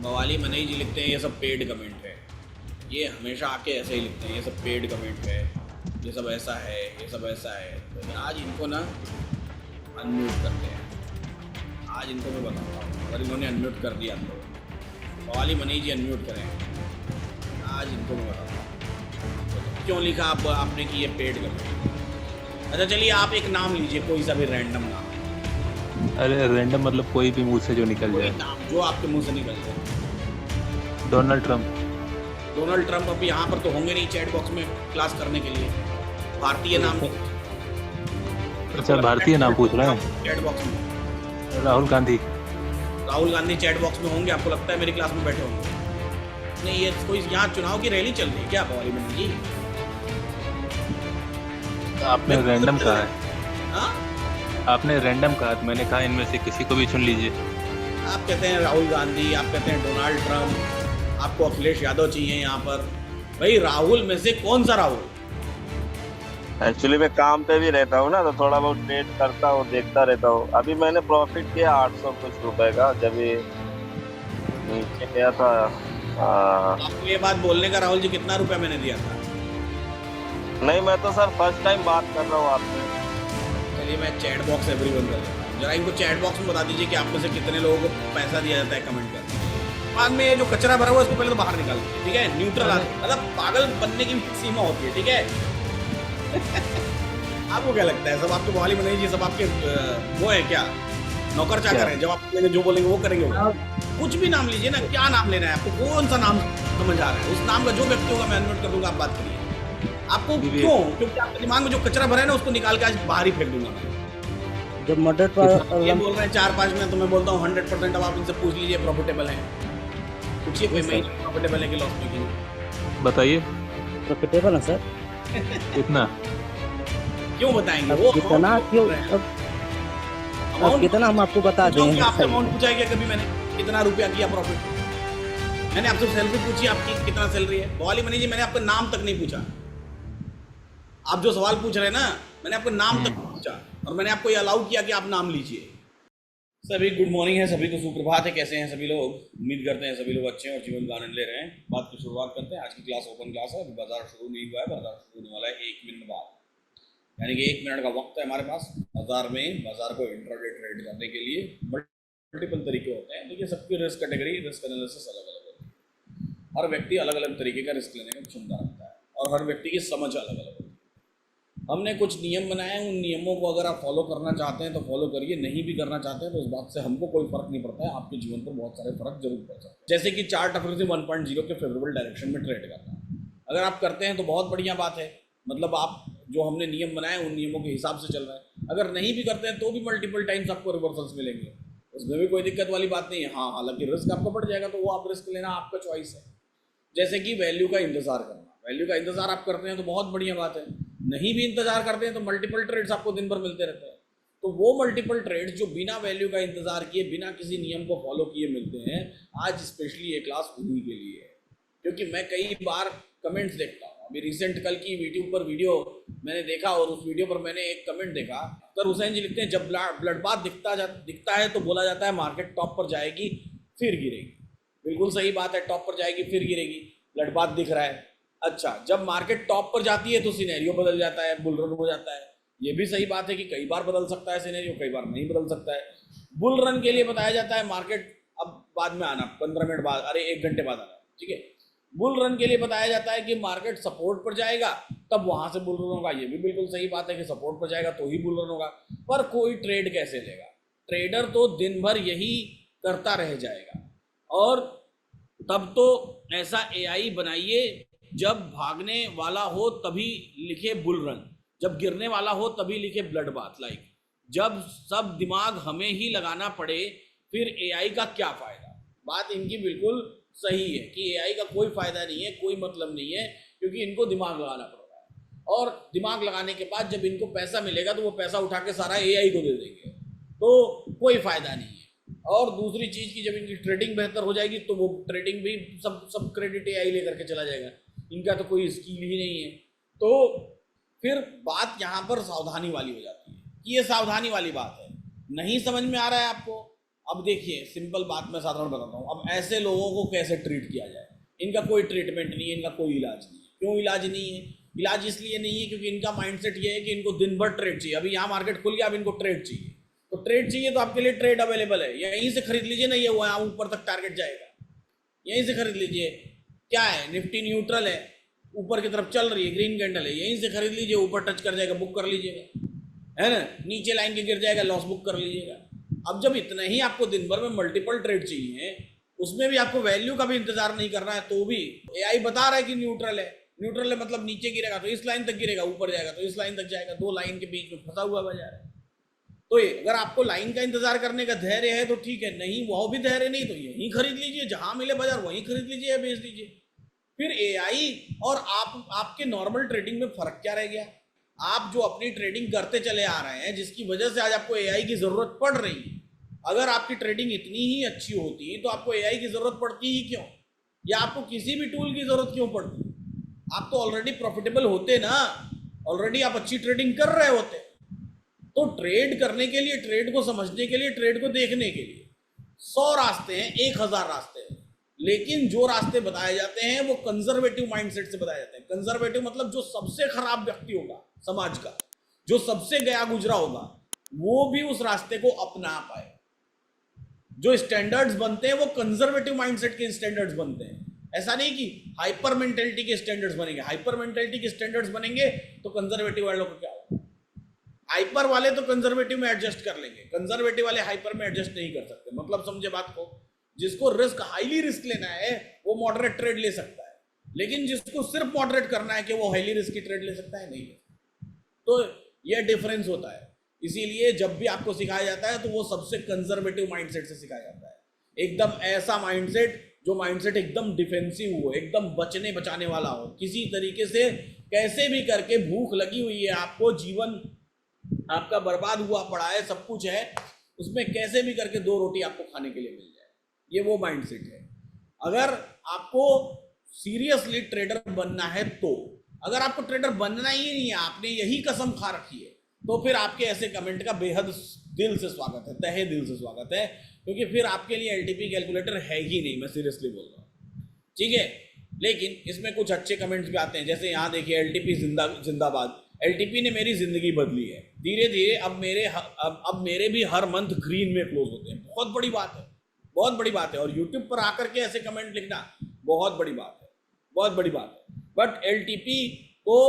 बवाली मनई जी लिखते हैं ये सब पेड कमेंट है। ये हमेशा आके ऐसे ही लिखते हैं, ये सब पेड कमेंट है, ये सब ऐसा है, ये सब ऐसा है। तो आज इनको ना अनम्यूट करते हैं। आज इनको मैं बताता हूँ, अगर इन्होंने अनम्यूट कर दिया तो बवाली मनई जी अनम्यूट करें। आज इनको मैं बताता हूँ तो क्यों लिखा आपने कि ये पेड कमेंट। अच्छा चलिए आप एक नाम लीजिए, कोई सा भी रैंडम नाम। अरे रैंडम मतलब कोई भी मुंह से जो निकल जाए, नाम जो आपके मुंह से निकल जाए। Donald Trump. डोनाल्ड ट्रंप अब यहाँ पर तो होंगे नहीं चैट बॉक्स में क्लास करने के लिए। भारतीय नाम। अच्छा भारतीय नाम पूछ रहे हैं चैट बॉक्स में। राहुल गांधी। राहुल गांधी चैट बॉक्स में होंगे? आपको लगता है मेरी क्लास में बैठे होंगे? नहीं, ये कोई यहाँ चुनाव की रैली चल रही है क्या बवाली मनई जी? आपने रैंडम कहा है। हाँ? आपने रैंडम कहा तो मैंने कहा इनमें से किसी को भी चुन लीजिए। आप कहते हैं राहुल गांधी, आप कहते हैं डोनाल्ड ट्रंप, आपको अखिलेश यादव चाहिए यहाँ पर। भाई राहुल में से कौन सा राहुल? एक्चुअली मैं काम पे भी रहता हूँ ना, तो थोड़ा बहुत ट्रेड करता हूँ, देखता रहता हूँ। अभी मैंने प्रॉफिट किया 800 कुछ रुपए का, जब ये नीचे गया था। आपको ये बात बोलने का राहुल जी कितना रुपया मैंने दिया था? नहीं, मैं तो सर फर्स्ट टाइम बात कर रहा हूँ आपसे। चलिए मैं चैट बॉक्स एवरीवन कर देता हूँ। जरा इनको चैट बॉक्स में बता दीजिए कि आप में से कितने लोगों को पैसा दिया जाता है कमेंट कर। बाद में ये जो कचरा भरा हुआ है इसको पहले तो बाहर निकाल दीजिए, ठीक है? न्यूट्रल मतलब पागल बनने की सीमा होती है, ठीक है? आपको क्या लगता है, सब आपके बवाली मनई जी सब आपके वो है क्या, नौकर चाकर हैं? जब आप बोलेंगे जो बोलेंगे वो करेंगे वो? कुछ भी नाम लीजिए ना, क्या नाम लेना है आपको? कौन सा नाम समझ आ रहा है? उस नाम का जो व्यक्ति होगा मैं अनम्यूट कर दूंगा, आप बात करिए। आपको क्यों? क्योंकि आपके दिमाग में जो कचरा भरा है ना उसको निकाल के आज बाहर ही फेंक दूंगा मैं। जब मर्डर ये बोल रहे हैं 4-5 में, तो मैं बोलता हूँ 100%। अब आप इनसे पूछ लीजिए प्रॉफिटेबल है, पूछिए कोई महीने प्रॉफिटेबल है कि लॉस मेकिंग। बताइए प्रॉफिटेबल है सर। कितना? क्यों बताएंगे अब वो? कितना क्यों? अब कितना हम आपको बता दें? आपसे अमाउंट पूछा है क्या कभी मैंने? कितना रुपया किया प्रॉफिट? मैंने आपसे सैलरी पूछी आपकी कितना सैलरी है? बवाली मनई जी मैंने आपका नाम तक नहीं पूछा। आप जो सवाल पूछ रहे हैं ना, मैंने आपका नाम तक नहीं पूछा, और मैंने आपको ये अलाउ किया कि आप नाम लीजिए। सभी गुड मॉर्निंग है, सभी को सुप्रभात है। कैसे हैं सभी लोग? उम्मीद करते हैं सभी लोग अच्छे हैं और जीवन का आनंद ले रहे हैं। बात की शुरुआत करते हैं। आज की क्लास ओपन क्लास है, अभी बाजार शुरू नहीं हुआ है, बाजार शुरू होने वाला है 1 मिनट बाद, यानी कि 1 मिनट का वक्त है हमारे पास बाजार में। बाजार को इंट्राडे ट्रेड करने के लिए मल्टीपल तरीके होते हैं। देखिए सबकी रिस्क कैटेगरी, रिस्क एनालिसिस अलग अलग होती है। हर व्यक्ति अलग अलग तरीके का रिस्क लेने की क्षमता रखता है और हर व्यक्ति की समझ अलग अलग होती है। हमने कुछ नियम बनाए हैं, उन नियमों को अगर आप फॉलो करना चाहते हैं तो फॉलो करिए, नहीं भी करना चाहते हैं तो उस बात से हमको कोई फर्क नहीं पड़ता है। आपके जीवन पर बहुत सारे फर्क जरूर पड़ सकते हैं। जैसे कि चार्ट आकृति 1.0 के फेवरेबल डायरेक्शन में ट्रेड करना, अगर आप करते हैं तो बहुत बढ़िया बात है, मतलब आप जो हमने नियम बनाए उन नियमों के हिसाब से चल रहे हैं। अगर नहीं भी करते हैं तो भी मल्टीपल टाइम्स आपको रिवर्सल्स मिलेंगे, उसमें भी कोई दिक्कत वाली बात नहीं है। हाँ, हालांकि रिस्क आपको बढ़ जाएगा, तो वो आप रिस्क लेना आपका चॉइस है। जैसे कि वैल्यू का इंतजार करना, वैल्यू का इंतजार आप करते हैं तो बहुत बढ़िया बात है। नहीं भी इंतजार करते हैं तो मल्टीपल ट्रेड्स आपको दिन भर मिलते रहते हैं। तो वो मल्टीपल ट्रेड्स जो बिना वैल्यू का इंतजार किए, बिना किसी नियम को फॉलो किए मिलते हैं, आज स्पेशली ये क्लास उन्हीं के लिए है। क्योंकि मैं कई बार कमेंट्स देखता हूँ। अभी रिसेंट कल की यूट्यूब पर वीडियो मैंने देखा और उस वीडियो पर मैंने एक कमेंट देखा। अख्तर हुसैन जी लिखते हैं, जब ब्लड बाथ दिखता है तो बोला जाता है मार्केट टॉप पर जाएगी फिर गिरेगी। बिल्कुल सही बात है, टॉप पर जाएगी फिर गिरेगी, ब्लड बाथ दिख रहा है। अच्छा, जब मार्केट टॉप पर जाती है तो सिनेरियो बदल जाता है, बुल रन हो जाता है। ये भी सही बात है कि कई बार बदल सकता है सिनेरियो, कई बार नहीं बदल सकता है। बुल रन के लिए बताया जाता है मार्केट अब बाद में आना, 15 मिनट बाद, अरे 1 घंटे बाद आना, ठीक है। बुल रन के लिए बताया जाता है कि मार्केट सपोर्ट पर जाएगा तब वहां से बुल रन होगा। ये भी बिल्कुल सही बात है कि सपोर्ट पर जाएगा तो ही बुल रन होगा। पर कोई ट्रेड कैसे लेगा? ट्रेडर तो दिन भर यही करता रह जाएगा। और तब तो ऐसा एआई बनाइए, जब भागने वाला हो तभी लिखे बुल रन, जब गिरने वाला हो तभी लिखे ब्लड बाथ। लाइक जब सब दिमाग हमें ही लगाना पड़े फिर एआई का क्या फायदा? बात इनकी बिल्कुल सही है कि एआई का कोई फायदा नहीं है, कोई मतलब नहीं है, क्योंकि इनको दिमाग लगाना पड़ रहा है। और दिमाग लगाने के बाद जब इनको पैसा मिलेगा तो वो पैसा उठा के सारा एआई को दे देंगे, तो कोई फायदा नहीं है। और दूसरी चीज की जब इनकी ट्रेडिंग बेहतर हो जाएगी तो वो ट्रेडिंग भी सब क्रेडिट एआई लेकर के चला जाएगा। इनका तो कोई स्किल ही नहीं है। तो फिर बात यहाँ पर सावधानी वाली हो जाती है कि ये सावधानी वाली बात है। नहीं समझ में आ रहा है आपको, अब देखिए सिंपल बात मैं साधारण बताता हूँ, अब ऐसे लोगों को कैसे ट्रीट किया जाए। इनका कोई ट्रीटमेंट नहीं है, इनका कोई इलाज नहीं है। क्यों इलाज नहीं है? इलाज इसलिए नहीं है क्योंकि इनका माइंडसेट ये है कि इनको दिन भर ट्रेड चाहिए। अभी यहाँ मार्केट खुल गया, अब इनको ट्रेड चाहिए, तो ट्रेड चाहिए तो आपके लिए ट्रेड अवेलेबल है, यहीं से खरीद लीजिए ना, ये वहाँ ऊपर तक टारगेट जाएगा, यहीं से खरीद लीजिए। क्या है, निफ्टी न्यूट्रल है, ऊपर की तरफ चल रही है, ग्रीन कैंडल है, यहीं से खरीद लीजिए, ऊपर टच कर जाएगा बुक कर लीजिएगा, है ना, नीचे लाइन के गिर जाएगा लॉस बुक कर लीजिएगा। अब जब इतना ही आपको दिन भर में मल्टीपल ट्रेड चाहिए, उसमें भी आपको वैल्यू का भी इंतजार नहीं करना है, तो भी एआई बता रहा है कि न्यूट्रल है, न्यूट्रल है मतलब नीचे गिरेगा तो इस लाइन तक गिरेगा, ऊपर जाएगा तो इस लाइन तक जाएगा, दो लाइन के बीच में फंसा हुआ बाजार है। तो ये अगर आपको लाइन का इंतजार करने का धैर्य है तो ठीक है, नहीं वो भी धैर्य नहीं तो यहीं खरीद लीजिए, जहां मिले बाजार वहीं खरीद लीजिए या बेच दीजिए। फिर एआई और आपके नॉर्मल ट्रेडिंग में फर्क क्या रह गया? आप जो अपनी ट्रेडिंग करते चले आ रहे हैं, जिसकी वजह से आज आपको एआई की जरूरत पड़ रही है, अगर आपकी ट्रेडिंग इतनी ही अच्छी होती तो आपको एआई की जरूरत पड़ती ही क्यों, या आपको किसी भी टूल की जरूरत क्यों पड़ती? आप तो ऑलरेडी प्रॉफिटेबल होते ना, ऑलरेडी आप अच्छी ट्रेडिंग कर रहे होते। तो ट्रेड करने के लिए, ट्रेड को समझने के लिए, ट्रेड को देखने के लिए 100 रास्ते हैं, 1000 रास्ते हैं, लेकिन जो रास्ते बताए जाते हैं वो कंजर्वेटिव माइंडसेट से बताए जाते हैं। कंजर्वेटिव मतलब जो सबसे खराब व्यक्ति होगा समाज का, जो सबसे गया गुजरा होगा, वो भी उस रास्ते को अपना पाए। जो स्टैंडर्ड्स बनते हैं वो कंजर्वेटिव माइंडसेट के स्टैंडर्ड्स बनते हैं। ऐसा नहीं कि हाइपर मेंटेलिटी के स्टैंडर्ड्स बनेंगे, हाइपर मेंटेलिटी के स्टैंडर्ड्स बनेंगे तो कंजर्वेटिव वालों को क्या होगा? हाइपर वाले तो कंजर्वेटिव में एडजस्ट कर लेंगे, कंजर्वेटिव वाले हाइपर में एडजस्ट नहीं कर सकते। मतलब समझे बात को? जिसको रिस्क, हाईली रिस्क लेना है वो मॉडरेट ट्रेड ले सकता है, लेकिन जिसको सिर्फ मॉडरेट करना है कि वो हाईली रिस्की ट्रेड ले सकता है, नहीं ले सकता। तो ये डिफरेंस होता है। इसीलिए जब भी आपको सिखाया जाता है तो वो सबसे कंजर्वेटिव माइंडसेट से सिखाया जाता है। एकदम ऐसा माइंडसेट जो माइंडसेट एकदम डिफेंसिव हो, एकदम बचने बचाने वाला हो, किसी तरीके से कैसे भी करके भूख लगी हुई है आपको, जीवन आपका बर्बाद हुआ पड़ा है, सब कुछ है, उसमें कैसे भी करके 2 रोटी आपको खाने के लिए मिल जाए, ये वो माइंडसेट है। अगर आपको सीरियसली ट्रेडर बनना है तो, अगर आपको ट्रेडर बनना ही नहीं है, आपने यही कसम खा रखी है, तो फिर आपके ऐसे कमेंट का बेहद दिल से स्वागत है, तहे दिल से स्वागत है, क्योंकि फिर आपके लिए एलटीपी कैलकुलेटर है ही नहीं, मैं सीरियसली बोल रहा हूँ, ठीक है। लेकिन इसमें कुछ अच्छे कमेंट्स भी आते हैं, जैसे यहाँ देखिए एलटीपी जिंदाबाद, एलटीपी ने मेरी जिंदगी बदली है, धीरे धीरे अब मेरे भी हर मंथ ग्रीन में क्लोज होते हैं। बहुत बड़ी बात है, बहुत बड़ी बात है। और यूट्यूब पर आकर के ऐसे कमेंट लिखना बहुत बड़ी बात है, बहुत बड़ी बात है। बट एलटीपी को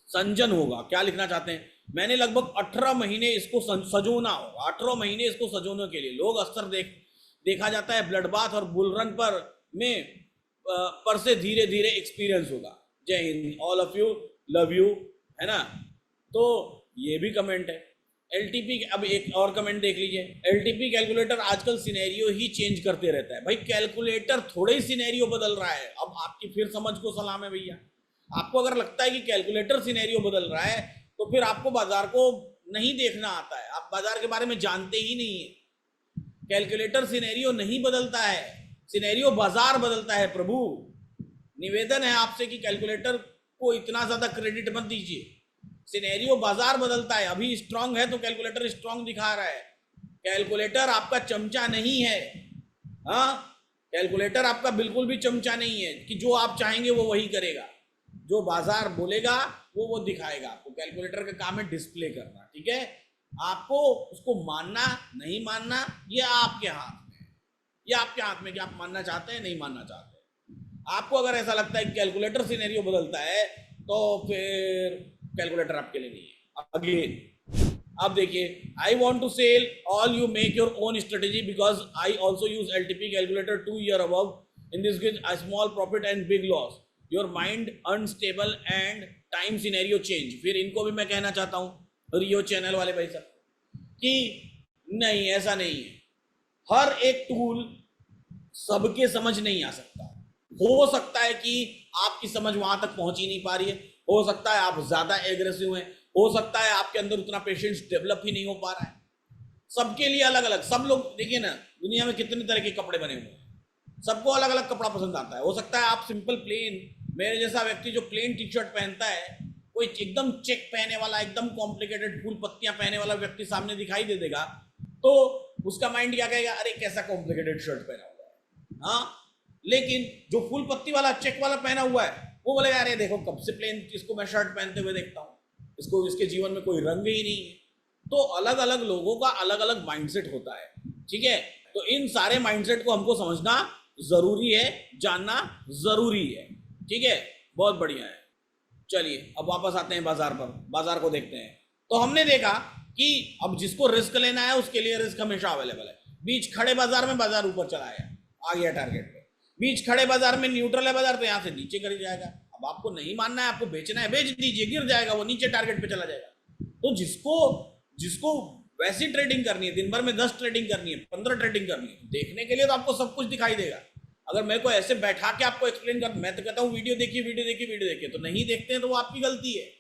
संजन होगा, क्या लिखना चाहते हैं? मैंने लगभग 18 महीने इसको सजोना होगा, 18 महीने इसको सजोने के लिए। लोग अक्सर देखा जाता है ब्लड बाथ और बुल रन पर से धीरे धीरे एक्सपीरियंस होगा। जय Hind, all of you, love you, है ना। तो ये भी कमेंट है। एलटीपी, अब एक और कमेंट देख लीजिए, एलटीपी कैलकुलेटर आजकल सिनेरियो ही चेंज करते रहता है। भाई कैलकुलेटर थोड़े ही सिनेरियो बदल रहा है। अब आपकी फिर समझ को सलाम है भैया। आपको अगर लगता है कि कैलकुलेटर सिनेरियो बदल रहा है तो फिर आपको बाजार को नहीं देखना आता है, आप बाजार के बारे में जानते ही नहीं है। कैलकुलेटर सिनेरियो नहीं बदलता है, सिनेरियो बाजार बदलता है प्रभु। निवेदन है आपसे कि कैलकुलेटर को इतना ज्यादा क्रेडिट मत दीजिए, सिनेरियो बाजार बदलता है। अभी स्ट्रांग है तो कैलकुलेटर स्ट्रांग दिखा रहा है। कैलकुलेटर आपका चमचा नहीं है, हाँ, कैलकुलेटर आपका बिल्कुल भी चमचा नहीं है कि जो आप चाहेंगे वो वही करेगा, जो बाजार बोलेगा वो दिखाएगा आपको। कैलकुलेटर का काम है डिस्प्ले करना, ठीक है। आपको उसको मानना नहीं मानना ये आपके हाथ में है, ये आपके हाथ में कि आप मानना चाहते हैं नहीं मानना चाहते हैं। आपको अगर ऐसा लगता है कि कैलकुलेटर सिनेरियो बदलता है तो फिर कैलकुलेटर आपके लिए नहीं है। अगेन अब देखिए, I want to sell all, you make your own strategy because I also use LTP calculator 2 years above, in this gives a small profit and big loss, your mind unstable and time scenario change. फिर इनको भी मैं कहना चाहता हूँ रियो channel वाले भाई साहब कि नहीं, ऐसा नहीं है। हर एक टूल सबके समझ नहीं आ सकता। हो सकता है कि आपकी समझ वहां तक पहुंच ही नहीं पा रही है, हो सकता है आप ज्यादा एग्रेसिव हैं, हो सकता है आपके अंदर उतना पेशेंस डेवलप ही नहीं हो पा रहा है। सबके लिए अलग अलग। सब लोग देखिए ना, दुनिया में कितने तरह के कपड़े बने हुए हैं, सबको अलग अलग कपड़ा पसंद आता है। हो सकता है आप सिंपल प्लेन, मेरे जैसा व्यक्ति जो प्लेन टी शर्ट पहनता है, कोई एकदम चेक पहने वाला, एकदम कॉम्प्लिकेटेड फूल पत्तियां पहने वाला व्यक्ति सामने दिखाई दे देगा तो उसका माइंड क्या कहेगा, अरे कैसा कॉम्प्लिकेटेड शर्ट पहना हुआ है। हाँ, लेकिन जो फुल पत्ती वाला चेक वाला पहना हुआ है वो बोलेगा, अरे देखो कब से प्लेन इसको मैं शर्ट पहनते हुए देखता हूँ, इसको इसके जीवन में कोई रंग ही नहीं है। तो अलग अलग लोगों का अलग अलग माइंडसेट होता है, ठीक है। तो इन सारे माइंडसेट को हमको समझना जरूरी है, जानना जरूरी है, ठीक है। बहुत बढ़िया है। चलिए अब वापस आते हैं बाजार पर, बाजार को देखते हैं। तो हमने देखा कि अब जिसको रिस्क लेना है उसके लिए रिस्क हमेशा अवेलेबल है। बीच खड़े बाजार में बाजार ऊपर चला गया, आ गया टारगेट पे। बीच खड़े बाजार में न्यूट्रल है बाजार, तो यहाँ से नीचे कर जाएगा। अब आपको नहीं मानना है, आपको बेचना है, बेच दीजिए, गिर जाएगा वो, नीचे टारगेट पे चला जाएगा। तो जिसको वैसी ट्रेडिंग करनी है, दिन भर में 10 ट्रेडिंग करनी है, 15 ट्रेडिंग करनी है, देखने के लिए तो आपको सब कुछ दिखाई देगा। अगर मेरे को ऐसे बैठा के आपको एक्सप्लेन कर, मैं तो कहता हूँ वीडियो देखिए वीडियो देखिए वीडियो देखिए, तो नहीं देखते हैं तो वो आपकी गलती है।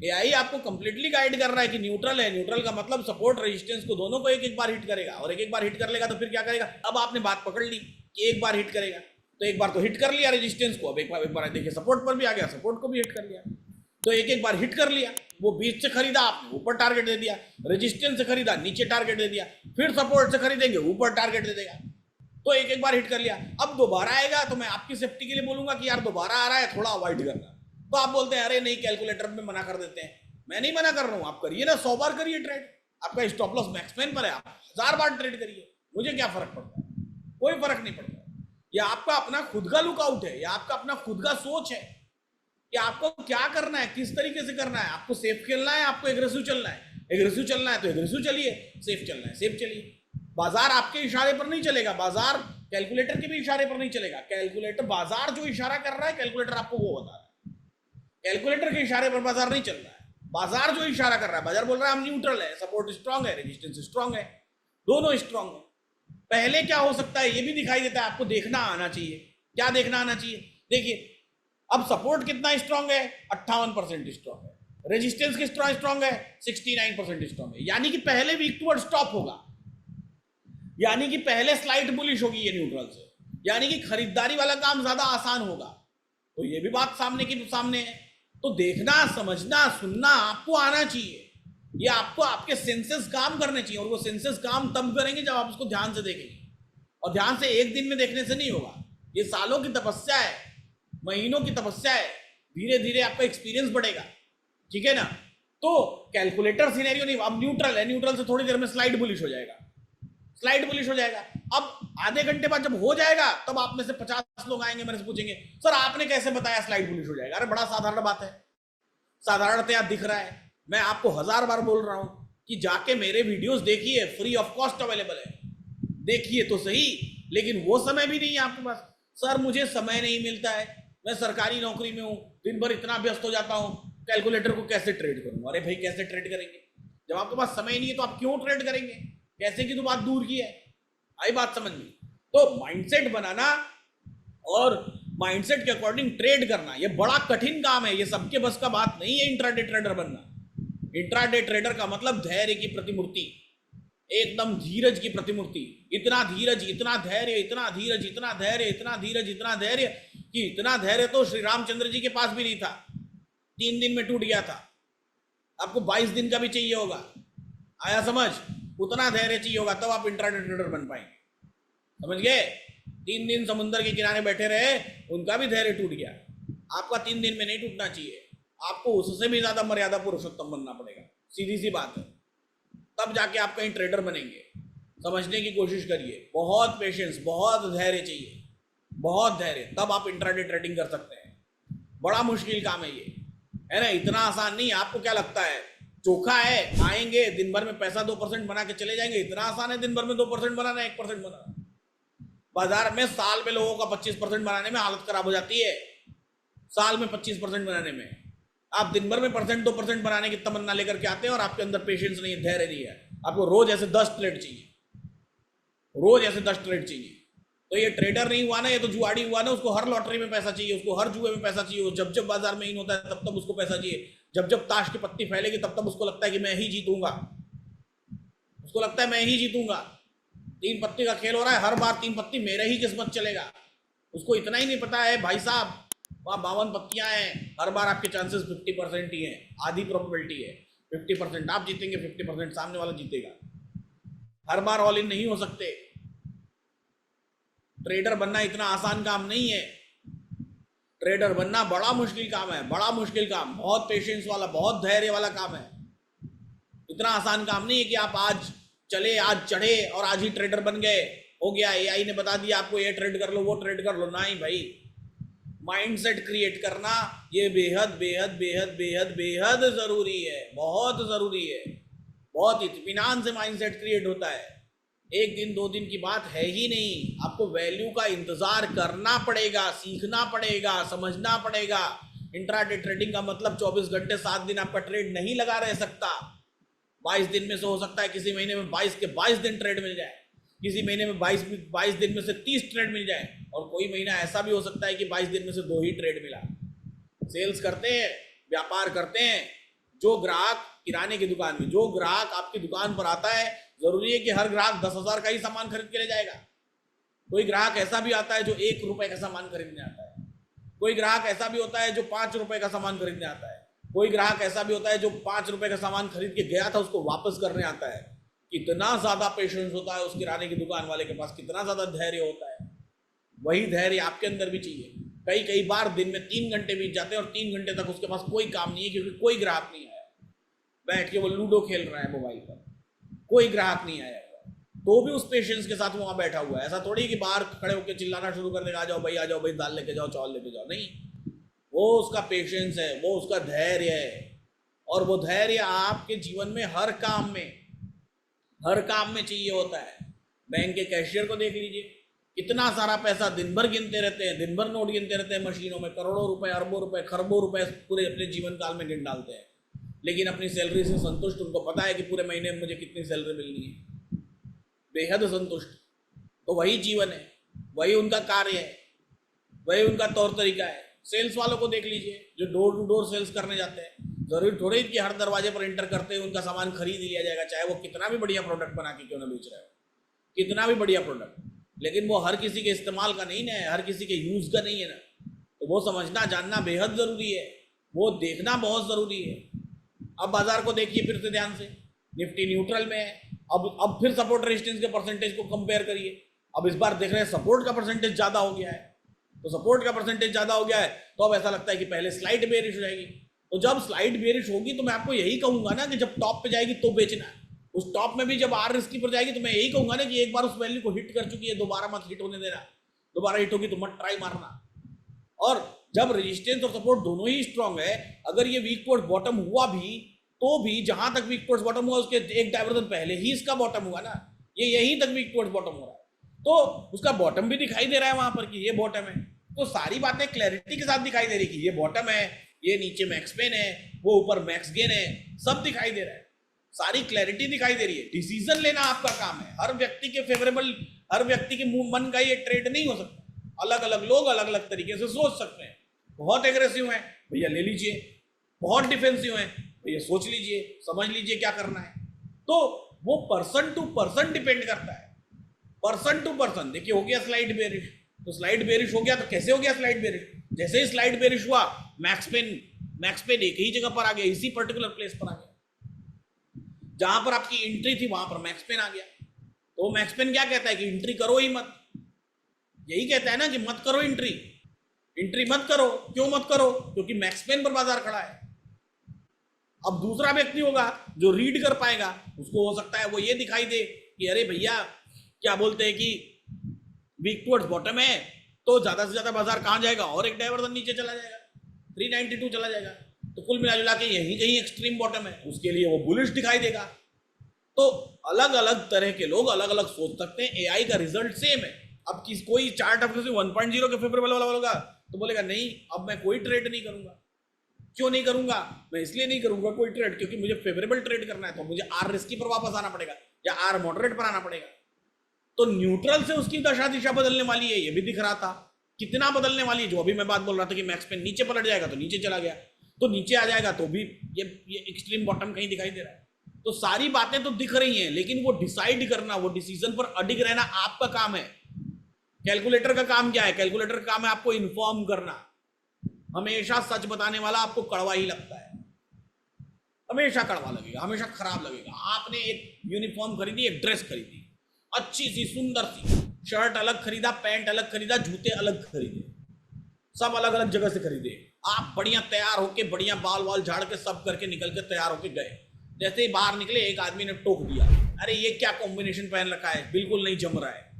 एआई आपको कंप्लीटली गाइड कर रहा है कि न्यूट्रल है, न्यूट्रल का मतलब सपोर्ट रेजिस्टेंस को दोनों को एक एक बार हिट करेगा, और एक एक बार हिट कर लेगा तो फिर क्या करेगा। अब आपने बात पकड़ ली कि एक बार हिट करेगा, तो एक बार तो हिट कर लिया रेजिस्टेंस को, अब एक बार देखिए सपोर्ट पर भी आ गया, सपोर्ट को भी हिट कर लिया। तो एक एक बार हिट कर लिया, वो बीच से खरीदा आपने, ऊपर टारगेट दे दिया, रेजिस्टेंस से खरीदा, नीचे टारगेट दे दिया, फिर सपोर्ट से खरीदेंगे, ऊपर टारगेट दे देगा। तो एक एक बार हिट कर लिया। अब दोबारा आएगा तो मैं आपकी सेफ्टी के लिए बोलूंगा कि यार दोबारा आ रहा है, थोड़ा अवॉइड करना। तो आप बोलते हैं अरे नहीं, कैलकुलेटर में मना कर देते हैं। मैं नहीं मना कर रहा हूं, आप करिए ना, 100 बार करिए ट्रेड, आपका स्टॉप लॉस मैक्समैन पर है, आप 1000 बार ट्रेड करिए, मुझे क्या फर्क पड़ता है, कोई फर्क नहीं पड़ता। यह आपका अपना खुद का लुकआउट है, या आपका अपना खुद का सोच है कि आपको क्या करना है, किस तरीके से करना है। आपको सेफ खेलना है, आपको एग्रेसिव चलना है। एग्रेसिव चलना है तो एग्रेसिव चलिए, सेफ चलना है सेफ चलिए। बाजार आपके इशारे पर नहीं चलेगा, बाजार कैलकुलेटर के भी इशारे पर नहीं चलेगा। कैलकुलेटर, बाजार जो इशारा कर रहा है कैलकुलेटर आपको वो बता रहा है, कैलकुलेटर के इशारे पर बाजार नहीं चल रहा है। बाजार जो इशारा कर रहा है, बाजार बोल रहा है हम न्यूट्रल है, सपोर्ट स्ट्रांग है, रेजिस्टेंस स्ट्रांग है, दोनों स्ट्रांग है। पहले क्या हो सकता है ये भी दिखाई देता है, आपको देखना आना चाहिए। क्या देखना आना चाहिए, देखिए अब सपोर्ट कितना स्ट्रांग है, 58% स्ट्रांग है, रेजिस्टेंस कितना स्ट्रांग है, 69% स्ट्रांग है। यानी कि पहले वीक टुवर्ड स्टॉप होगा, यानी कि पहले स्लाइड बुलिश होगी ये न्यूट्रल से, यानी कि खरीदारी वाला काम ज्यादा आसान होगा। तो ये भी बात सामने की सामने है। तो देखना, समझना, सुनना आपको आना चाहिए, ये आपको आपके सेंसेस काम करने चाहिए। और वो सेंसेस काम तब करेंगे जब आप उसको ध्यान से देखेंगे, और ध्यान से एक दिन में देखने से नहीं होगा, ये सालों की तपस्या है, महीनों की तपस्या है, धीरे धीरे आपका एक्सपीरियंस बढ़ेगा, ठीक है ना। तो कैलकुलेटर सिनेरियो नहीं, अब न्यूट्रल है, न्यूट्रल से थोड़ी देर में स्लाइड बुलिश हो जाएगा, स्लाइड बुलिश हो जाएगा। अब आधे घंटे बाद जब हो जाएगा तब आप में से 50 लोग आएंगे, मेरे से पूछेंगे सर आपने कैसे बताया स्लाइड बुलिश हो जाएगा। अरे बड़ा साधारण बात है, साधारणतया दिख रहा है। मैं आपको 1000 बार बोल रहा हूं कि जाके मेरे वीडियोस देखिए, फ्री ऑफ कॉस्ट अवेलेबल है, देखिए तो सही। लेकिन वो समय भी नहीं है आपके पास, सर मुझे समय नहीं मिलता है, मैं सरकारी नौकरी में हूं, दिन भर इतना व्यस्त हो जाता हूं, कैलकुलेटर को कैसे ट्रेड करूं। अरे भाई कैसे ट्रेड करेंगे, जब आपके पास समय नहीं है तो आप क्यों ट्रेड करेंगे, कैसे की तो बात दूर की है, आई बात समझ में। तो माइंडसेट बनाना और माइंडसेट के अकॉर्डिंग ट्रेड करना ये बड़ा कठिन काम है, ये सबके बस का बात नहीं है इंट्राडे ट्रेडर बनना। इंट्राडे ट्रेडर का मतलब धैर्य की प्रतिमूर्ति, एकदम धीरज की प्रतिमूर्ति। इतना धीरज, इतना धैर्य, इतना धीरज, इतना धैर्य, इतना धीरज, इतना धैर्य कि इतना धैर्य तो श्री रामचंद्र जी के पास भी नहीं था, 3 दिन में टूट गया था। आपको 22 दिन का भी चाहिए होगा, आया समझ, उतना धैर्य चाहिए होगा तब आप इंट्राडे ट्रेडर बन पाएंगे, समझ गए। 3 दिन समुद्र के किनारे बैठे रहे, उनका भी धैर्य टूट गया। आपका 3 दिन में नहीं टूटना चाहिए, आपको उससे भी ज्यादा मर्यादा पुरुषोत्तम बनना पड़ेगा, सीधी सी बात है। तब जाके आप कहीं ट्रेडर बनेंगे। समझने की कोशिश करिए, बहुत पेशेंस, बहुत धैर्य चाहिए, बहुत धैर्य, तब आप इंट्राडे ट्रेडिंग कर सकते हैं। बड़ा मुश्किल काम है ये, है ना, इतना आसान नहीं। आपको क्या लगता है चोखा है, आएंगे दिन भर में पैसा 2% बना के चले जाएंगे, इतना आसान है दिन भर में 2% बनाना, 1% बनाना। बाजार में साल में लोगों का 25% बनाने में हालत खराब हो जाती है, साल में 25% बनाने में। आप दिन भर में 2% बनाने की तमन्ना लेकर के आते हैं और आपके अंदर पेशेंस नहीं है, धैर्य नहीं है। आपको रोज ऐसे 10 ट्रेड चाहिए, रोज ऐसे 10 ट्रेड चाहिए। तो ये ट्रेडर नहीं हुआ ना, ये तो जुआड़ी हुआ ना, उसको हर लॉटरी में पैसा चाहिए, उसको हर जुए में पैसा चाहिए। जब जब बाजार में इन होता है तब तब उसको पैसा चाहिए, जब जब ताश की पत्ती फैलेगी तब तब उसको लगता है कि मैं ही जीतूंगा, उसको लगता है मैं ही जीतूंगा। 3 पत्ती का खेल हो रहा है, हर बार 3 पत्ती मेरा ही किस्मत चलेगा। उसको इतना ही नहीं पता है भाई साहब वहाँ 52 पत्तियां हैं, हर बार आपके चांसेस 50% ही हैं, आधी प्रोबेबिलिटी है। 50% आप जीतेंगे, 50% सामने वाला जीतेगा। हर बार ऑल इन नहीं हो सकते। ट्रेडर बनना इतना आसान काम नहीं है। ट्रेडर बनना बड़ा मुश्किल काम है, बड़ा मुश्किल काम, बहुत पेशेंस वाला, बहुत धैर्य वाला काम है। इतना आसान काम नहीं है कि आप आज चले, आज चढ़े और आज ही ट्रेडर बन गए, हो गया, एआई ने बता दिया आपको ये ट्रेड कर लो, वो ट्रेड कर लो। नहीं भाई, माइंडसेट क्रिएट करना ये बेहद बेहद बेहद बेहद बेहद जरूरी है, बहुत जरूरी है। बहुत इत्मीनान से माइंडसेट क्रिएट होता है। एक दिन 2 दिन की बात है ही नहीं। आपको वैल्यू का इंतजार करना पड़ेगा, सीखना पड़ेगा, समझना पड़ेगा। इंट्राडे ट्रेडिंग का मतलब 24 घंटे 7 दिन आपका ट्रेड नहीं लगा रह सकता। 22 दिन में से हो सकता है किसी महीने में 22 के 22 दिन ट्रेड मिल जाए, किसी महीने में 22 दिन में से 30 ट्रेड मिल जाए, और कोई महीना ऐसा भी हो सकता है कि 22 दिन में से 2 ही ट्रेड मिला। सेल्स करते हैं, व्यापार करते हैं। जो ग्राहक किराने की दुकान में, जो ग्राहक आपकी दुकान पर आता है, जरूरी है कि हर ग्राहक 10,000 का ही सामान खरीद के ले जाएगा। कोई ग्राहक ऐसा भी आता है जो 1 रुपए का सामान खरीदने आता है। कोई ग्राहक ऐसा भी होता है जो 5 रुपए का सामान खरीदने आता है। कोई ग्राहक ऐसा भी होता है जो 5 रुपए का सामान खरीद के गया था, उसको वापस करने आता है। कितना ज्यादा पेशेंस होता है उस किराने की दुकान वाले के पास, कितना ज्यादा धैर्य होता है। वही धैर्य आपके अंदर भी चाहिए। कई बार दिन में 3 घंटे बीत जाते हैं और 3 घंटे तक उसके पास कोई काम नहीं है, क्योंकि कोई ग्राहक नहीं आया। बैठ के वो लूडो खेल रहा है मोबाइल पर, कोई ग्राहक नहीं आया, तो भी उस पेशेंस के साथ वहां बैठा हुआ है। ऐसा थोड़ी कि बाहर खड़े होकर चिल्लाना शुरू कर देगा, आ जाओ भाई, आ जाओ भाई, दाल लेके जाओ, चावल लेके जाओ। नहीं, वो उसका पेशेंस है, वो उसका धैर्य है। और वो धैर्य आपके जीवन में हर काम में चाहिए होता है। बैंक के कैशियर को देख लीजिए, इतना सारा पैसा दिन भर गिनते रहते हैं, दिन भर नोट गिनते रहते हैं मशीनों में, करोड़ों रुपए, अरबों रुपए, खरबों रुपए पूरे अपने जीवन काल में गिन डालते हैं। लेकिन अपनी सैलरी से संतुष्ट, उनको पता है कि पूरे महीने में मुझे कितनी सैलरी मिलनी है, बेहद संतुष्ट। तो वही जीवन है, वही उनका कार्य है, वही उनका तौर तरीका है। सेल्स वालों को देख लीजिए, जो डोर टू डोर सेल्स करने जाते हैं, जरूरी थोड़ी कि हर दरवाजे पर एंटर करते हैं उनका सामान खरीद लिया जाएगा, चाहे वो कितना भी बढ़िया प्रोडक्ट बना के क्यों ना बेच रहा है, कितना भी बढ़िया प्रोडक्ट। लेकिन वो हर किसी के इस्तेमाल का नहीं है, हर किसी के यूज का नहीं है ना। तो वो समझना जानना बेहद जरूरी है, वो देखना बहुत जरूरी है। अब बाजार को देखिए फिर से ध्यान से, निफ्टी न्यूट्रल में है। अब फिर सपोर्ट रेजिस्टेंस के परसेंटेज को कंपेयर करिए। अब इस बार देख रहे हैं सपोर्ट का परसेंटेज ज्यादा हो गया है। तो सपोर्ट का परसेंटेज ज्यादा हो गया है तो अब ऐसा लगता है कि पहले स्लाइड बेरिश हो जाएगी। तो जब स्लाइड बेरिश होगी तो मैं आपको यही कहूंगा ना कि जब टॉप पे जाएगी तो बेचना है। उस टॉप में भी जब आर रिस्की पर जाएगी तो मैं यही कहूंगा ना कि एक बार उस वैल्यू को हिट कर चुकी है, दोबारा मत हिट होने देना। दोबारा हिट होगी तो मत ट्राई मारना। और जब रेजिस्टेंस और सपोर्ट दोनों ही स्ट्रांग है, अगर ये वीक टुवर्ड्स बॉटम हुआ भी तो भी जहां तक वीक टुवर्ड्स बॉटम हुआ उसके एक डाइवर्जन पहले ही इसका बॉटम हुआ ना, ये यहीं तक वीक टुवर्ड्स बॉटम हो रहा है, तो उसका बॉटम भी दिखाई दे रहा है वहां पर कि ये बॉटम है। तो सारी बातें क्लैरिटी के साथ दिखाई दे रही कि ये बॉटम है, ये नीचे मैक्स पेन है, वो ऊपर मैक्स गेन है, सब दिखाई दे रहा है, सारी क्लैरिटी दिखाई दे रही है। डिसीजन लेना आपका काम है। हर व्यक्ति के फेवरेबल, हर व्यक्ति के मन का ये ट्रेड नहीं हो सकता। अलग अलग लोग अलग अलग तरीके से सोच सकते हैं। बहुत एग्रेसिव है भैया ले लीजिए, बहुत डिफेंसिव है भैया सोच लीजिए, समझ लीजिए क्या करना है। तो वो पर्सन टू पर्सन डिपेंड करता है, पर्सन टू पर्सन। देखिए हो गया स्लाइड बेरिश, तो स्लाइड बेरिश हो गया तो कैसे हो गया स्लाइड बेरिश? जैसे ही स्लाइड बेरिश हुआ मैक्स पेन एक ही जगह पर आ गया, इसी पर्टिकुलर प्लेस पर आ गया। जहां पर आपकी एंट्री थी वहां पर मैक्स पेन आ गया। तो मैक्स पेन क्या कहता है कि एंट्री करो ही मत, यही कहता है ना कि मत करो एंट्री मत करो। क्यों मत करो? क्योंकि मैक्स पेन पर बाजार खड़ा है। अब दूसरा व्यक्ति होगा जो रीड कर पाएगा, उसको हो सकता है वो ये दिखाई दे कि अरे भैया क्या बोलते हैं कि वीक टुवर्ड्स बॉटम है, तो ज्यादा से ज्यादा बाजार कहां जाएगा और एक डाइवर्जन नीचे चला जाएगा, 392 चला जाएगा। तो कुल मिला जुला के यहीं कहीं एक्सट्रीम बॉटम है, उसके लिए वो बुलिश दिखाई देगा। तो अलग अलग तरह के लोग अलग अलग सोच सकते हैं। एआई का रिजल्ट सेम है। अब कोई चार्ट अपने 1.0 के फेवरेबल वाला होगा तो बोलेगा नहीं अब मैं कोई ट्रेड नहीं करूंगा। क्यों नहीं करूंगा? मैं इसलिए नहीं करूंगा कोई ट्रेड क्योंकि मुझे फेवरेबल ट्रेड करना है, तो मुझे आर रिस्की पर वापस आना पड़ेगा या आर मॉडरेट पर आना पड़ेगा। तो न्यूट्रल से उसकी दशा दिशा बदलने वाली है, ये भी दिख रहा था। कितना बदलने वाली है? जो अभी मैं बात बोल रहा था कि मैक्स पेन नीचे पलट जाएगा तो नीचे चला गया, तो नीचे आ जाएगा तो भी ये एक्सट्रीम बॉटम कहीं दिखाई दे रहा है। तो सारी बातें तो दिख रही हैं, लेकिन वो डिसाइड करना, वो डिसीजन पर अडिग रहना आपका काम है। कैलकुलेटर का काम क्या है? कैलकुलेटर का काम है आपको इन्फॉर्म करना। हमेशा सच बताने वाला आपको कड़वा ही लगता है, हमेशा कड़वा लगेगा, हमेशा खराब लगेगा। आपने एक यूनिफॉर्म खरीदी, एक ड्रेस खरीदी, अच्छी सी सुंदर सी, शर्ट अलग खरीदा, पैंट अलग खरीदा, जूते अलग खरीदे, सब अलग अलग जगह से खरीदे। आप बढ़िया तैयार होके, बढ़िया बाल वाल झाड़ के सब करके निकल के तैयार होके गए। जैसे ही बाहर निकले एक आदमी ने टोक दिया, अरे ये क्या कॉम्बिनेशन पहन रखा है, बिल्कुल नहीं जम रहा है।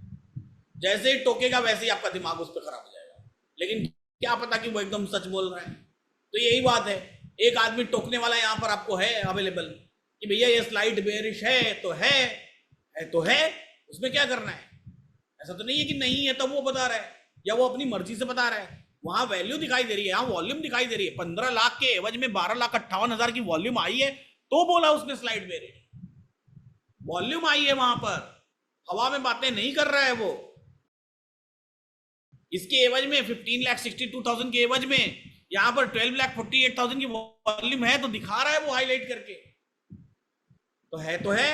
जैसे ही टोकेगा वैसे ही आपका दिमाग उस पर खराब हो जाएगा, लेकिन क्या पता कि वो एकदम सच बोल रहा है। तो यही बात है, एक आदमी टोकने वाला यहाँ पर आपको है अवेलेबल कि भैया ये स्लाइड बेयरिश है तो है तो है, उसमें क्या करना है। ऐसा तो नहीं है कि नहीं है तब वो बता रहा है या वो अपनी मर्जी से बता रहा है। वहां वैल्यू दिखाई दे रही है, यहाँ वॉल्यूम दिखाई दे रही है। 15 लाख के एवज में 12,58,000 की वॉल्यूम आई है तो बोला उसने स्लाइड बेयरिश, वॉल्यूम आई है वहां पर, हवा में बातें नहीं कर रहा है वो। इसके एवज में 15,62,000 के एवज में यहां पर 12,48,000 की वॉल्यूम है तो दिखा रहा है वो हाईलाइट करके। तो है,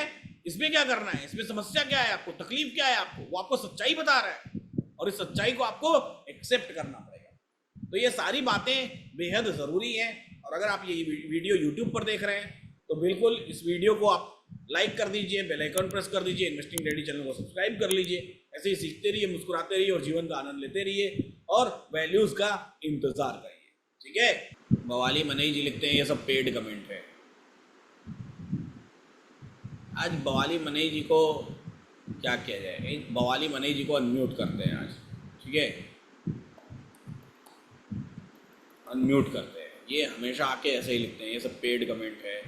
इसमें क्या करना है, इसमें समस्या क्या है, आपको तकलीफ क्या है, आपको वो आपको सच्चाई बता रहा है और इस सच्चाई को आपको एक्सेप्ट करना पड़ेगा। तो ये सारी बातें बेहद जरूरी हैं। और अगर आप ये वीडियो यूट्यूब पर देख रहे हैं तो बिल्कुल इस वीडियो को आप लाइक कर दीजिए, बेल आइकन प्रेस कर दीजिए, इन्वेस्टिंग डैडी चैनल को सब्सक्राइब कर लीजिए। ऐसे ही सीखते रहिए, मुस्कुराते रहिए और जीवन का आनंद लेते रहिए और वैल्यूज का इंतजार करिए। ठीक है। बवाली मनई जी लिखते हैं ये सब पेड कमेंट है। आज बवाली मनई जी को क्या किया जाए, बवाली मनई जी को अनम्यूट करते हैं आज। ठीक है, अनम्यूट करते हैं। ये हमेशा आके ऐसे ही लिखते हैं ये सब पेड कमेंट है,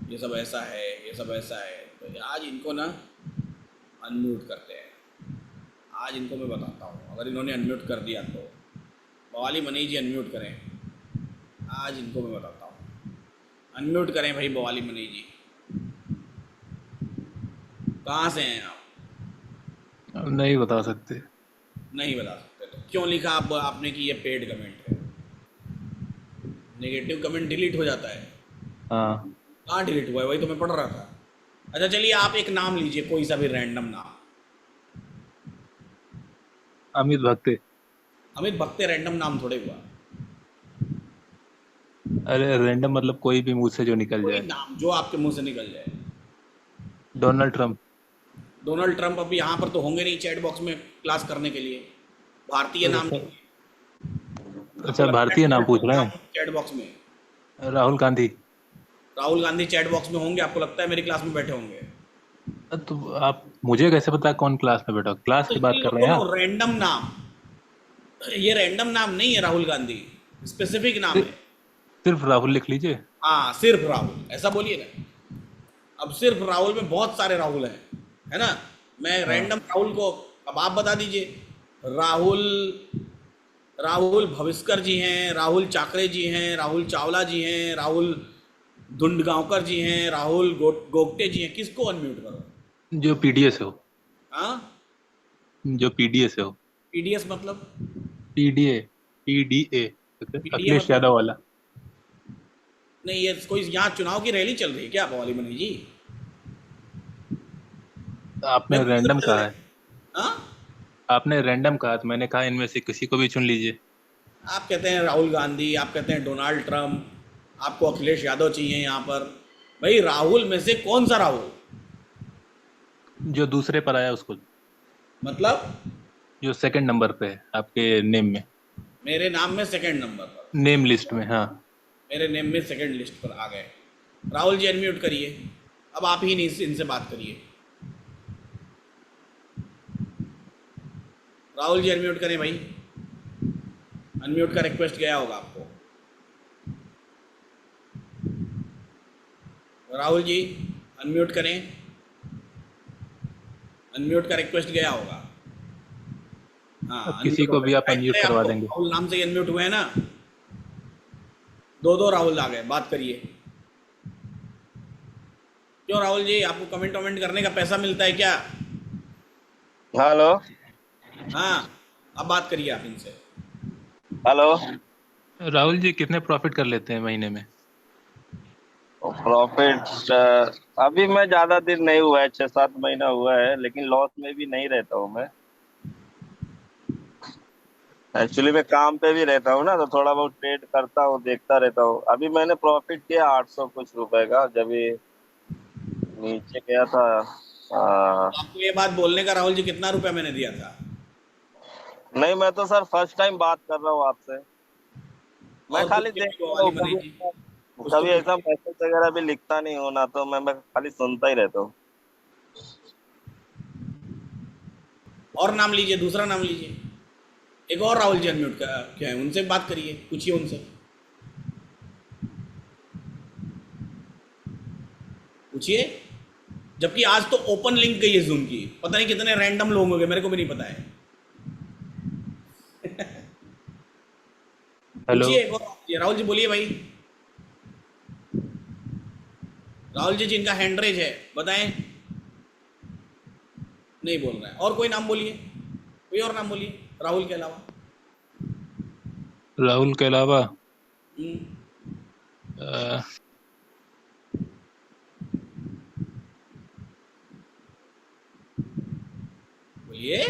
ये सब ऐसा है, ये सब ऐसा है। तो आज इनको ना अनम्यूट करते हैं। आज इनको मैं बताता हूँ, अगर इन्होंने अनम्यूट कर दिया तो बवाली मनई जी अनम्यूट करें। आज इनको मैं बताता हूँ, अनम्यूट करें भाई बवाली मनई जी। कहाँ से हैं आप? नहीं बता सकते। नहीं बता सकते तो क्यों लिखा आप आपने कि ये पेड कमेंट है? नेगेटिव कमेंट डिलीट हो जाता है। हाँ, कहाँ डिलीट हुआ है, वही तो मैं पढ़ रहा था। अच्छा चलिए आप एक नाम लीजिए, कोई सा भी रैंडम नाम। अमित भक्ते। अमित भक्ते रैंडम नाम थोड़े हुआ। अरे रैंडम मतलब कोई भी मुंह से जो निकल कोई जाए। नाम जो आपके मुंह से निकल जाए। Donald Trump. डोनाल्ड ट्रंप अभी यहाँ पर तो होंगे नहीं चैट बॉक्स में क्लास करने के लिए। भारतीय नाम अच्छा, भारतीय नाम पूछ रहे हैं। चैट बॉक्स में राहुल गांधी। राहुल गांधी चैट बॉक्स में होंगे, आपको लगता है मेरी क्लास में बैठे होंगे? तो आप मुझे कैसे पता कौन क्लास में बैठा? क्लास की बात कर रहे हैं आप? रैंडम नाम, ये रैंडम नाम नहीं है राहुल गांधी, स्पेसिफिक नाम है। सिर्फ राहुल लिख लीजिए। हाँ सिर्फ राहुल, ऐसा बोलिए ना। अब सिर्फ राहुल में बहुत सारे राहुल हैं, है ना। मैं रैंडम राहुल को, अब आप बता दीजिए। राहुल भविष्कर जी हैं, राहुल चाकरे जी हैं, राहुल चावला जी हैं, राहुल धुंडगांवकर जी हैं, राहुल गोगटे जी हैं। किसको अनम्यूट करो? जो पीडीएस हो। हाँ, जो पीडीएस हो। पीडीएस मतलब? पीडीए अखिलेश यादव वाला। नहीं, ये कोई यहाँ चुनाव की रैली चल रही है क्या बवाली मनी जी? आपने रैंडम कहा है। हाँ, आपने रैंडम कहा तो मैंने कहा इनमें से किसी को भी चुन लीजिए। आप कहते हैं राहुल गांधी, आप कहते हैं डोनाल्ड ट्रंप, आपको अखिलेश यादव चाहिए यहाँ पर। भाई राहुल में से कौन सा राहुल? जो दूसरे पर आया उसको। मतलब जो सेकंड नंबर पे है आपके नेम में। मेरे नाम में सेकंड नंबर पर, नेम लिस्ट में। हाँ, मेरे नेम में सेकंड लिस्ट पर आ गए। राहुल जी अनम्यूट करिए, अब आप ही नहीं इनसे बात करिए। राहुल जी अनम्यूट करें भाई, अनम्यूट का रिक्वेस्ट गया होगा आपको। राहुल जी अनम्यूट करें, अनम्यूट का रिक्वेस्ट गया होगा। हाँ, किसी को भी आप अनम्यूट करवा देंगे। राहुल नाम से अनम्यूट हुए हैं ना, दो राहुल आ गए, बात करिए। क्यों राहुल जी, आपको कमेंट वमेंट करने का पैसा मिलता है क्या? हेलो। हाँ, अब बात करिए आप इनसे। हेलो। राहुल जी कितने प्रॉफिट कर लेते हैं महीने में? प्रॉफिट अभी मैं ज्यादा दिन नहीं हुआ है, 6-7 महीना हुआ है, लेकिन लॉस में भी नहीं रहता हूँ मैं। एक्चुअली मैं काम पे भी रहता हूँ ना, तो थोड़ा बहुत ट्रेड करता हूँ, देखता रहता हूँ। अभी मैंने प्रॉफिट किया 800 कुछ रुपए का, जब ये नीचे गया था। आपको ये बात बोलने का राहुल जी कितना रुपया मैंने दिया था? नहीं, मैं तो सर फर्स्ट टाइम बात कर रहा हूँ आपसे। मैं और खाली पूछिए देखता भाई हूँ, वाली मनीष जी, कुछ तो कभी ऐसा पूछिए। मैसेज वगैरह भी लिखता नहीं हूँ ना, तो मैं खाली सुनता ही रहता हूँ। और नाम लीजिए, दूसरा नाम लीजिए। एक और राहुल जी अनम्यूट का क्या है, उनसे बात करिए, पूछिए उनसे, पूछिए। जबकि आज तो ओपन लिंक गई है जूम की, पता नहीं कितने रैंडम लोग होंगे, मेरे को भी नहीं पता है। हेलो। पूछिए एक और राहुल जी, बोलिए भाई। राहुल जी जिनका हैंड रेज है बताएं। नहीं बोल रहा है। और कोई नाम बोलिए, कोई और नाम बोलिए राहुल के अलावा। राहुल के अलावा हम्म, अ, बोलिए।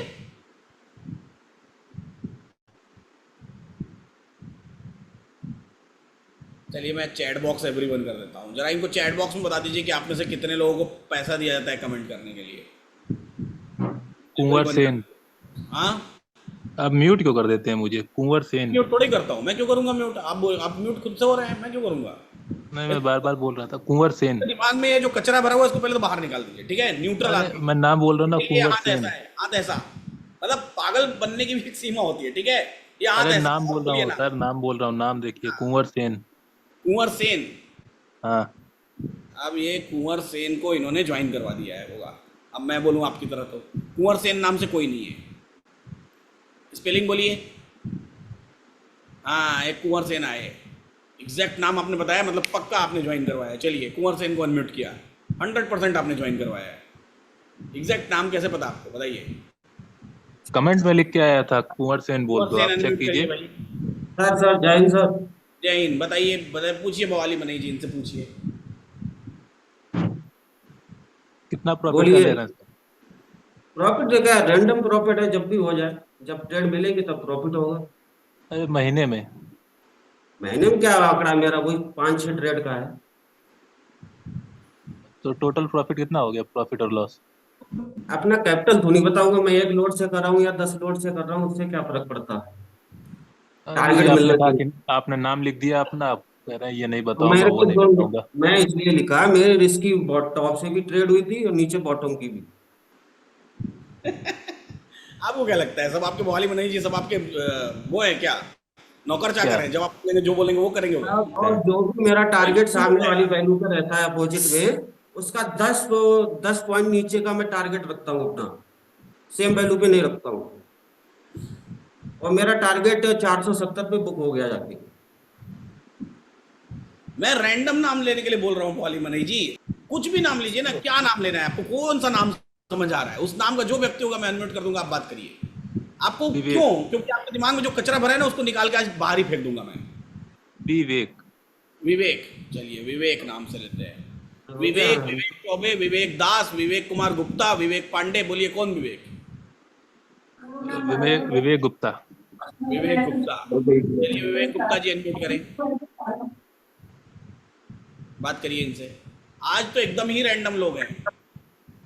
चलिए मैं चैट बॉक्स एवरीवन कर देता हूँ, जरा इनको चैट बॉक्स में बता दीजिए कि आप में से कितने लोगों को पैसा दिया जाता है कमेंट करने के लिए। कुंवर एवरीवन सेन। कर। हाँ, आप म्यूट क्यों कर देते हैं मुझे? कुंवर सेन। म्यूट थोड़ी करता हूँ मैं, क्यों करूँगा म्यूट? आप म्यूट खुद से हो रहे हैं, मैं क्यों करूँगा? नहीं, मैं बार बार बोल रहा था कुंवर सेन। दिमाग में ये जो कचरा भरा हुआ है इसको पहले तो बाहर निकाल दीजिए, ठीक है? न्यूट्रल अरे आदमी। मैं नाम बोल रहा हूँ ना, ठीक है, ये कुंवर हाथ ऐसा सेन। है, हाथ ऐसा, मतलब पागल बनने की भी एक सीमा होती है, ठीक है? ये हाथ अरे ऐसा, नाम और बोल रहा बोलिए हूँ ना। सर, नाम बोल रहा हूँ, नाम देखिए, कुंवर सेन। कुंवर सेन। हाँ। अब ये कुंवर सेन को इन्होंने ज्वाइन करवा दिया है होगा। अब मैं बोलूँ आपकी तरह तो कुंवर सेन नाम से कोई नहीं है। स्पेलिंग बोलिए। हाँ, एक कुंवर सेन आए। एग्जैक्ट नाम आपने बताया, मतलब पक्का आपने ज्वाइन करवाया। चलिए कुंवर सेन को अनम्यूट किया, 100% आपने ज्वाइन करवाया है। एग्जैक्ट नाम कैसे पता आपको, बताइए। कमेंट में लिख के आया था कुंवर सेन बोल कुंवर दो, सेन आप चेक अनम्यूट करिए कीजिए। भाई। सर जय हिंद सर। जय हिंद। बताइए, पूछिए भवाली मनी जी, इनसे पूछिए। कितना प्रॉफिट का बोलिए। ले रहे हैं सर? प्रॉफिट देखा, रैंडम प्रॉफिट है, जब भी हो जाए, जब ट्रेड मिलेगी तब प्रॉफिट होगा। अरे महीने में? महीने में क्या आंकड़ा है मेरा, वही 5-6 ट्रेड का है। तो टोटल प्रॉफिट कितना हो गया, प्रॉफिट और लॉस? अपना कैपिटल तो नहीं बताऊंगा, मैं 1 लोड से कर रहा हूँ या 10 लोड से कर रहा हूँ, उससे क्या फर्क पड़ता है। अभी टारगेट आपने मिलना कहा चाहिए। कि आपने नाम लिख दिया अपना, आप कह रहे हैं ये नहीं तो बताऊंगा, मेरे वो को नहीं बताऊंगा। मैं इसलिए लिखा, मेरे रिस्क की टॉप से भी ट्रेड हुई थी और नीचे बॉटम की भी। आपको क्या लगता है, सब आपके भवाली मनी जी सब आपके वो है क्या, नौकर क्या? चाकर हैं? जब आप बोलेंगे, जो बोलेंगे वो करेंगे वो? और जो भी मेरा भाई टारगेट झूठ सामने बोलेगा। वाली वैल्यू पे रहता है अपोजिट में, उसका 10 पॉइंट नीचे का मैं टारगेट रखता हूँ अपना, सेम वैल्यू पे नहीं रखता हूँ। और मेरा टारगेट 470 पे बुक हो गया जाके। मैं रैंडम नाम लेने के लिए बोल रहा हूँ भवाली मनी जी। कुछ भी नाम लीजिए ना, क्या नाम लेना है आपको, कौन सा नाम समझ आ रहा है? उस नाम का जो व्यक्ति होगा मैं अनम्यूट कर दूंगा, आप बात करिए। आपको क्यों? विवेक। क्योंकि आपके दिमाग में जो कचरा भरा है ना, उसको निकाल के आज बाहर ही फेंक दूंगा मैं। विवेक। विवेक। चलिए विवेक नाम से लेते हैं। हो गया। विवेक, विवेक चौबे, विवेक दास, विवेक कुमार गुप्ता, विवेक पांडे। बोलिए कौन विवेक? विवेक, विवेक गुप्ता। विवेक गुप्ता। चलिए विवेक गुप्ता जी अनम्यूट करें, बात करिए इनसे। आज तो एकदम ही रैंडम लोग हैं।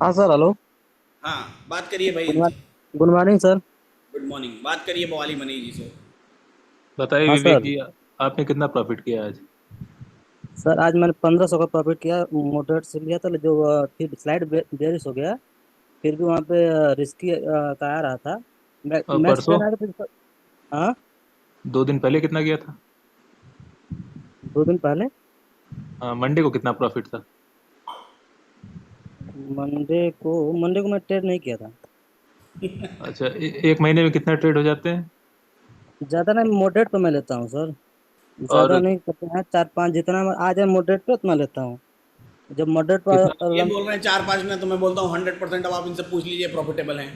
हाँ सर, हेलो। हाँ, बात करिए भाई गुड इनसे। Good morning sir. Good morning. बात करिए भवाली मनी जी से। बताइए हाँ विवेक सर। जी, आपने कितना प्रॉफिट किया आज? सर आज मैंने 1500 का प्रॉफिट किया, मोटरेट से लिया था, जो फिर स्लाइड बेरिश हो गया। फिर भी वहाँ पे रिस्की का आ रहा था। और मैक्स परसों, ट्रेड आया था। हाँ, 2 दिन पहले कितना किया था? 2 दिन पहले। हाँ, मंडे को कितना प्रॉफिट था? मंडे को मैं ट्रेड नहीं किया था। अच्छा, एक महीने में कितना ट्रेड हो जाते हैं? ज़्यादा नहीं, मोटरेट पे मैं लेता हूँ सर। ज़्यादा और नहीं करते हैं, 4-5 जितना आ जाए मोटरेट पे उतना लेता हूँ। जब मोटरेट कितना? ये पर बोल रहे हैं 4-5 में, तो मैं बोलता हूँ 100%। अब आप इनसे पूछ लीजिए प्रॉफिटेबल हैं।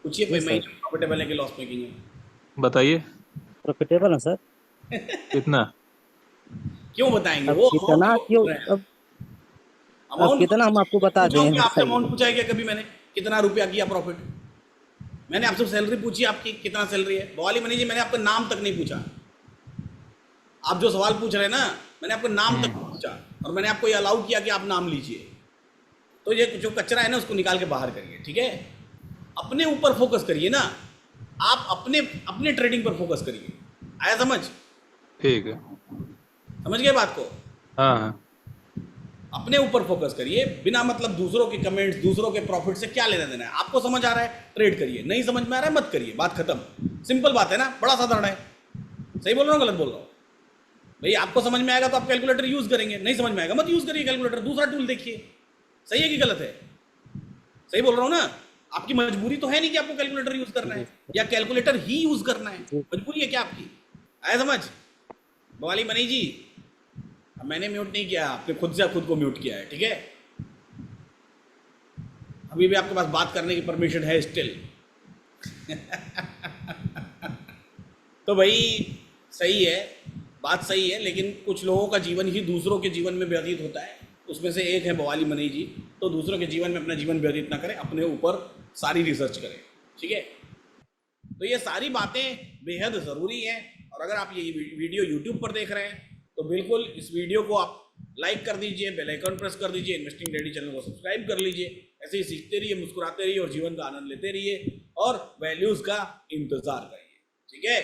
पूछिए जी महीने सर, में प्रॉफिटेबल है कि लॉस मेकिंग है। बताइए प्रॉफिटेबल है सर। कितना। क्यों बताएंगे? अब वो अमाउंट कितना क्यों क्यों? बोल रहे हैं? अब अमाउंट कितना हम आपको बता पूछा हूँ दें, कि आपसे बताइए। अमाउंट पूछा है क्या कभी मैंने? कितना रुपया किया प्रॉफिट? मैंने आपसे सैलरी पूछी, आपकी कितना सैलरी है? बवाली मनी जी, मैंने आपका नाम तक नहीं पूछा। आप जो सवाल पूछ रहे हैं ना, मैंने आपका नाम तक नहीं पूछा, और मैंने आपको ये अलाउ किया कि आप नाम लीजिए। तो ये जो कचरा है ना, उसको निकाल के बाहर करिए, ठीक है? अपने ऊपर फोकस करिए ना, आप अपने ट्रेडिंग पर फोकस करिए। आया समझ? ठीक है। समझ गए बात को? हाँ हाँ। अपने ऊपर फोकस करिए, बिना मतलब दूसरों के कमेंट्स, दूसरों के प्रॉफिट से क्या लेना देना है। आपको समझ आ रहा है, ट्रेड करिए, नहीं समझ में आ रहा है, मत करिए, बात खत्म। सिंपल बात है ना, बड़ा साधारण है। सही बोल रहा हूँ, गलत बोल रहा हूँ? भाई आपको समझ में आएगा तो आप कैलकुलेटर यूज करेंगे, नहीं समझ में आएगा मत यूज करिए कैलकुलेटर, दूसरा टूल देखिए। सही है कि गलत है? सही बोल रहा हूँ ना? आपकी मजबूरी तो है नहीं कि आपको कैलकुलेटर यूज करना है, या कैलकुलेटर ही यूज करना है, मजबूरी है क्या आपकी? आया समझ? बवाली मनी जी, अब मैंने म्यूट नहीं किया, आपने खुद से खुद को म्यूट किया है, ठीक है? अभी भी आपके पास बात करने की परमिशन है स्टिल। तो भाई सही है, बात सही है, लेकिन कुछ लोगों का जीवन ही दूसरों के जीवन में व्यतीत होता है, उसमें से एक है बवाली मनी जी। तो दूसरों के जीवन में अपना जीवन व्यतीत ना करें, अपने ऊपर सारी रिसर्च करें, ठीक है? तो ये सारी बातें बेहद ज़रूरी हैं। और अगर आप ये वीडियो यूट्यूब पर देख रहे हैं तो बिल्कुल इस वीडियो को आप लाइक कर दीजिए, बेल आइकन प्रेस कर दीजिए, इन्वेस्टिंग डैडी चैनल को सब्सक्राइब कर लीजिए। ऐसे ही सीखते रहिए, मुस्कुराते रहिए और जीवन का आनंद लेते रहिए और वैल्यूज़ का इंतज़ार करिए, ठीक है?